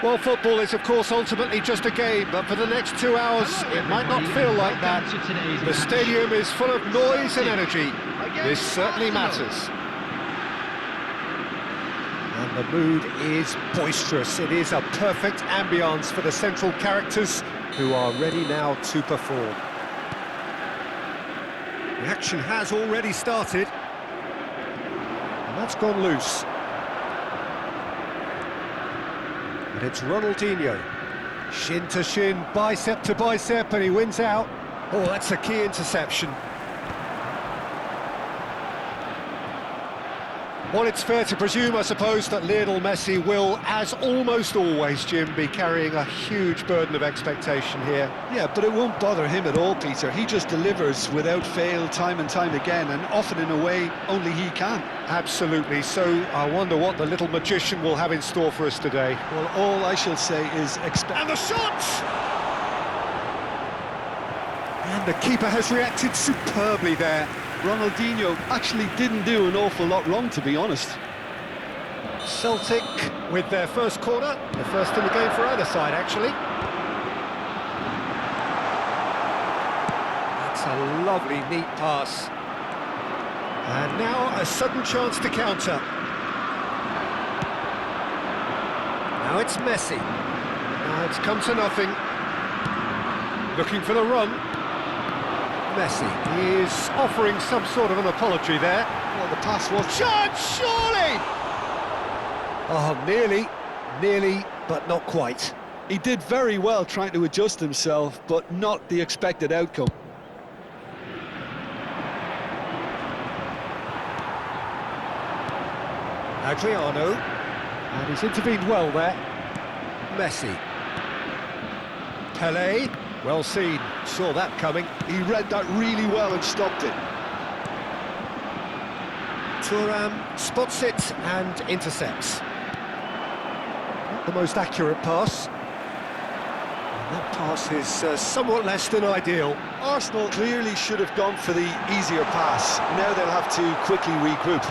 Well, football is, of course, ultimately just a game, but for the next 2 hours, it might not feel like that. The stadium is full of noise and energy. This certainly matters. And the mood is boisterous. It is a perfect ambience for the central characters who are ready now to perform. The action has already started. And that's gone loose. And it's Ronaldinho. Shin to shin, bicep to bicep, and he wins out. Oh, that's a key interception. Well, it's fair to presume, I suppose, that Lionel Messi will, as almost always, Jim, be carrying a huge burden of expectation here. Yeah, but it won't bother him at all, Peter. He just delivers without fail time and time again, and often in a way only he can. Absolutely. So I wonder what the little magician will have in store for us today. Well, all I shall say is expect... And the shot! And the keeper has reacted superbly there. Ronaldinho actually didn't do an awful lot wrong, to be honest. Celtic with their first corner, the first in the game for either side, actually. That's a lovely, neat pass. And now a sudden chance to counter. Now it's Messi. Now it's come to nothing. Looking for the run. Messi is offering some sort of an apology there. Well, the pass was... Chance, surely! Oh, nearly, but not quite. He did very well trying to adjust himself, but not the expected outcome. Adriano, and he's intervened well there. Messi. Pelé, well seen, saw that coming. He read that really well and stopped it. Thuram spots it and intercepts. Not the most accurate pass. And that pass is somewhat less than ideal. Arsenal clearly should have gone for the easier pass. Now they'll have to quickly regroup.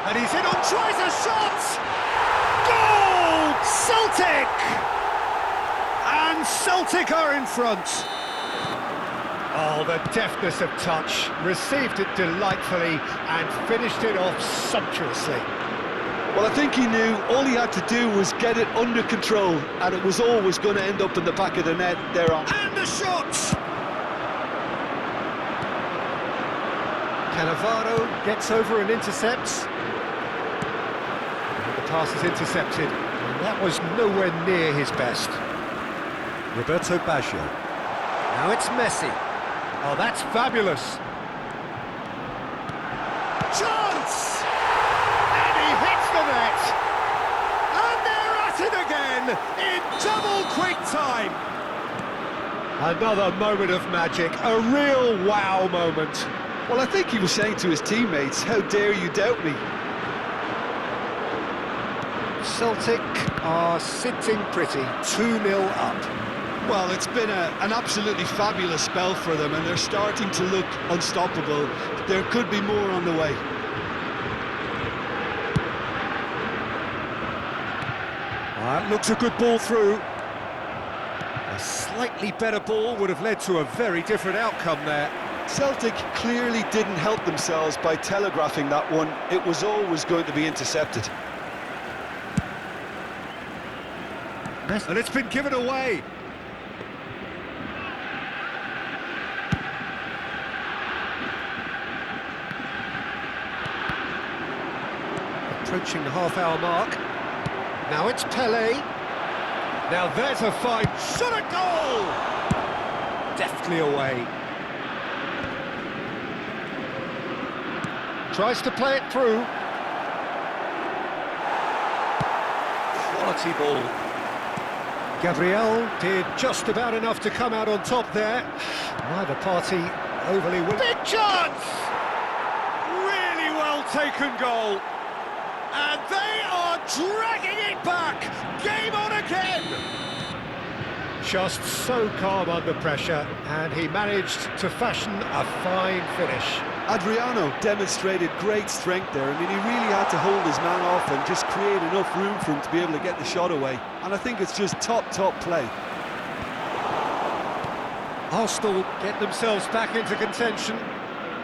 And he's in on, tries a shot! Goal! Celtic! And Celtic are in front. Oh, the deftness of touch. Received it delightfully and finished it off sumptuously. Well, I think he knew all he had to do was get it under control, and it was always going to end up in the back of the net there on. And the shot! Cannavaro gets over and intercepts. The pass is intercepted, and that was nowhere near his best. Roberto Baggio. Now it's Messi. Oh, that's fabulous. Chance! And he hits the net. And they're at it again in double quick time. Another moment of magic, a real wow moment. Well, I think he was saying to his teammates, how dare you doubt me? Celtic are sitting pretty, 2-0 up. Well, it's been an absolutely fabulous spell for them, and they're starting to look unstoppable. There could be more on the way. That looks a good ball through. A slightly better ball would have led to a very different outcome there. Celtic clearly didn't help themselves by telegraphing that one. It was always going to be intercepted. And it's been given away. Approaching the half-hour mark. Now it's Pelé. Now there's a fine shot at goal! Deftly away. Tries to play it through. Quality ball. Gabriel did just about enough to come out on top there. Neither party overly willing. Big chance! Really well taken goal. And they are dragging it back! Game on again! Just so calm under pressure, and he managed to fashion a fine finish. Adriano demonstrated great strength there. I mean, he really had to hold his man off and just create enough room for him to be able to get the shot away. And I think it's just top play. Arsenal get themselves back into contention.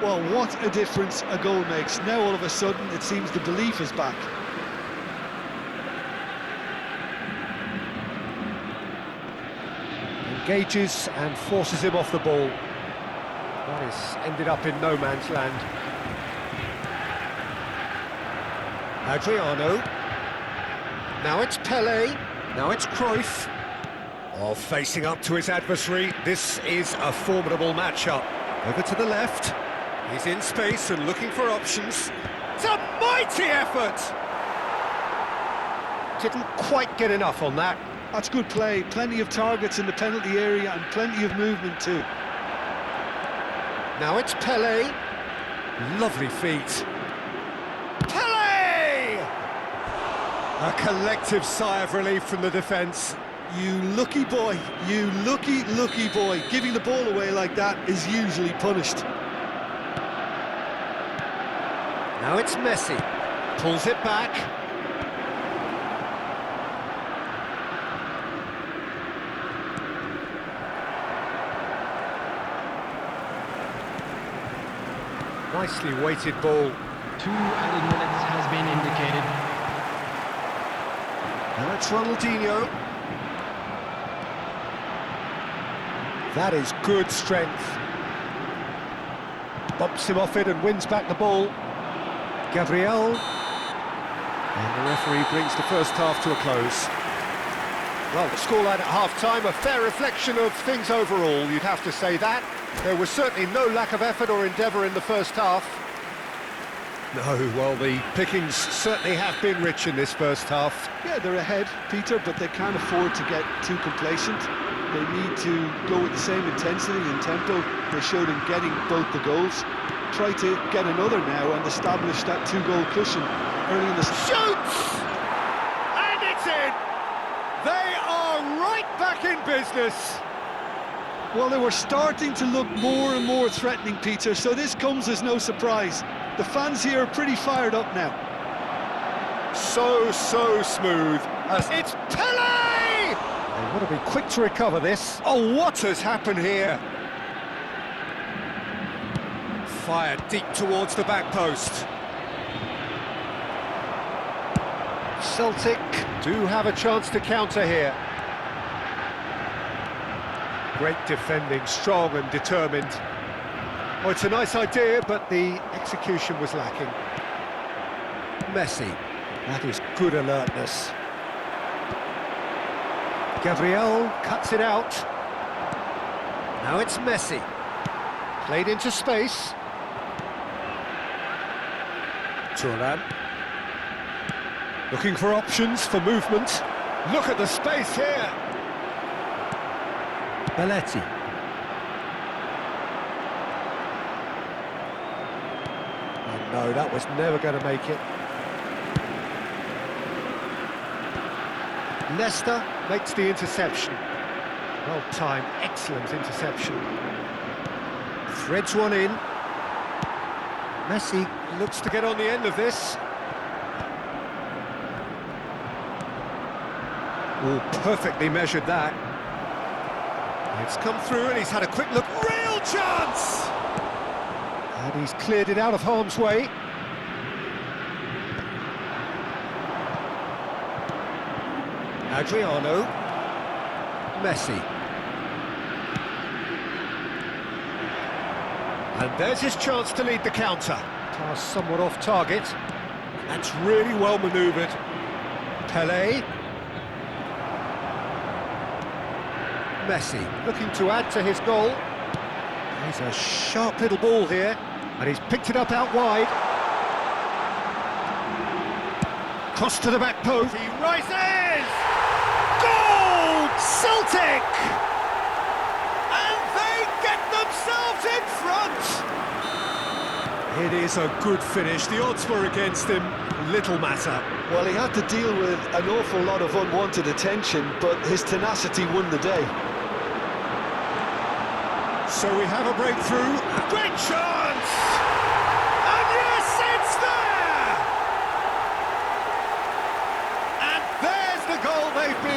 Well, what a difference a goal makes. Now all of a sudden it seems the belief is back. Engages and forces him off the ball. That is ended up in no man's land. Adriano. Now it's Pelé. Now it's Cruyff. Oh, facing up to his adversary. This is a formidable matchup. Over to the left. He's in space and looking for options. It's a mighty effort! Didn't quite get enough on that. That's good play. Plenty of targets in the penalty area and plenty of movement too. Now it's Pelé. Lovely feet. Pelé! A collective sigh of relief from the defence. You lucky boy, you lucky boy. Giving the ball away like that is usually punished. Now it's Messi. Pulls it back. Nicely weighted ball. 2 added minutes has been indicated. Now it's Ronaldinho. That is good strength. Bumps him off it and wins back the ball. Gabriel. And the referee brings the first half to a close. Well, the scoreline at half-time, a fair reflection of things overall, you'd have to say that. There was certainly no lack of effort or endeavour in the first half. No, well, the pickings certainly have been rich in this first half. Yeah, they're ahead, Peter, but they can't afford to get too complacent. They need to go with the same intensity and tempo they showed in getting both the goals. Try to get another now and establish that 2-goal cushion early in the... Shoots! And it's in! They are right back in business! Well, they were starting to look more and more threatening, Peter, so this comes as no surprise. The fans here are pretty fired up now. So smooth. As it's Pelé! They want to be quick to recover this. Oh, what has happened here? Fired deep towards the back post. Celtic do have a chance to counter here. Great defending, strong and determined. Oh, it's a nice idea, but the execution was lacking. Messi, that is good alertness. Gabriel cuts it out. Now it's Messi. Played into space. Thuram. Looking for options for movement. Look at the space here. Belletti. Oh no, that was never going to make it. Leicester makes the interception. Well timed, excellent interception. Threads one in. Messi looks to get on the end of this. Oh, perfectly measured that. It's come through and he's had a quick look. Real chance! And he's cleared it out of harm's way. Adriano. Messi. And there's his chance to lead the counter. Pass somewhat off target. That's really well manoeuvred. Pelé. Messi looking to add to his goal. He's a sharp little ball here, and he's picked it up out wide. Cross to the back post. He rises! Goal! Celtic! And they get themselves in front! It is a good finish. The odds were against him. Little matter. Well, he had to deal with an awful lot of unwanted attention, but his tenacity won the day. So we have a breakthrough. Great chance!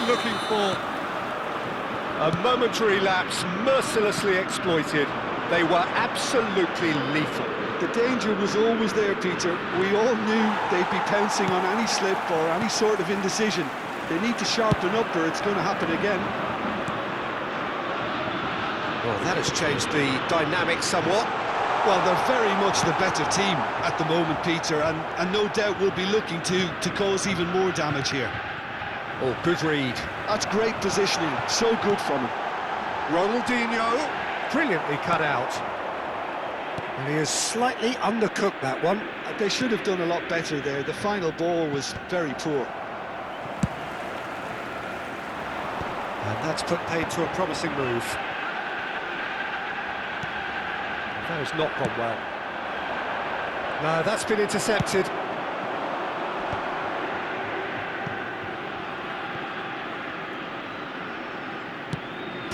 been looking for. A momentary lapse mercilessly exploited. They were absolutely lethal. The danger was always there, Peter. We all knew they'd be pouncing on any slip or any sort of indecision. They need to sharpen up or it's going to happen again. Well, that has changed the dynamic somewhat. Well, they're very much the better team at the moment, Peter, and no doubt will be looking to cause even more damage here. Oh, good read. That's great positioning, so good from him. Ronaldinho, brilliantly cut out. And he has slightly undercooked that one. They should have done a lot better there. The final ball was very poor. And that's put paid to a promising move. That has not gone well. No, that's been intercepted.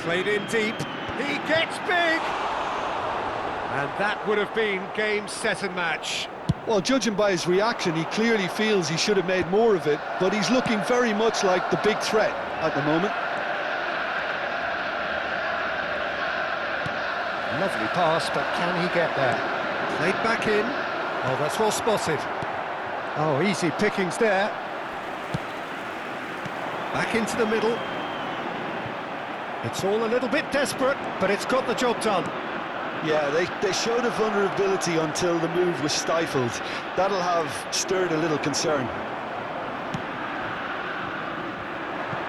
Played in deep. He gets big! And that would have been game, set and match. Well, judging by his reaction, he clearly feels he should have made more of it, but he's looking very much like the big threat at the moment. Lovely pass, but can he get there? Played back in. Oh, that's well spotted. Oh, easy pickings there. Back into the middle. It's all a little bit desperate, but it's got the job done. Yeah, they showed a vulnerability until the move was stifled. That'll have stirred a little concern.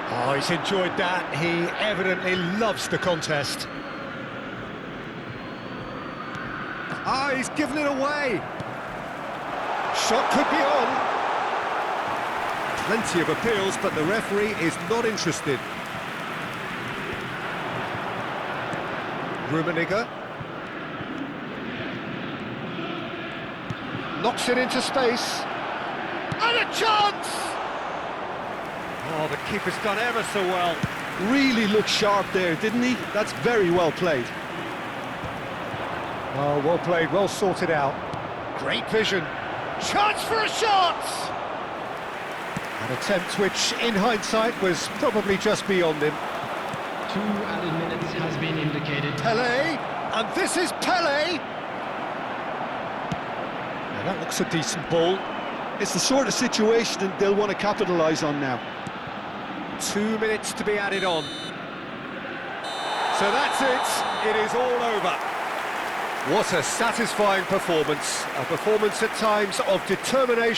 Oh, he's enjoyed that. He evidently loves the contest. Ah, he's given it away. Shot could be on. Plenty of appeals, but the referee is not interested. Rummenigge. Knocks it into space. And a chance! Oh, the keeper's done ever so well. Really looked sharp there, didn't he? That's very well played. Oh, well played, well sorted out. Great vision. Chance for a shot! An attempt which, in hindsight, was probably just beyond him. 2 added minutes has been indicated. Pelé, and this is Pelé! Now that looks a decent ball. It's the sort of situation that they'll want to capitalise on now. 2 minutes to be added on. So that's it, it is all over. What a satisfying performance. A performance at times of determination.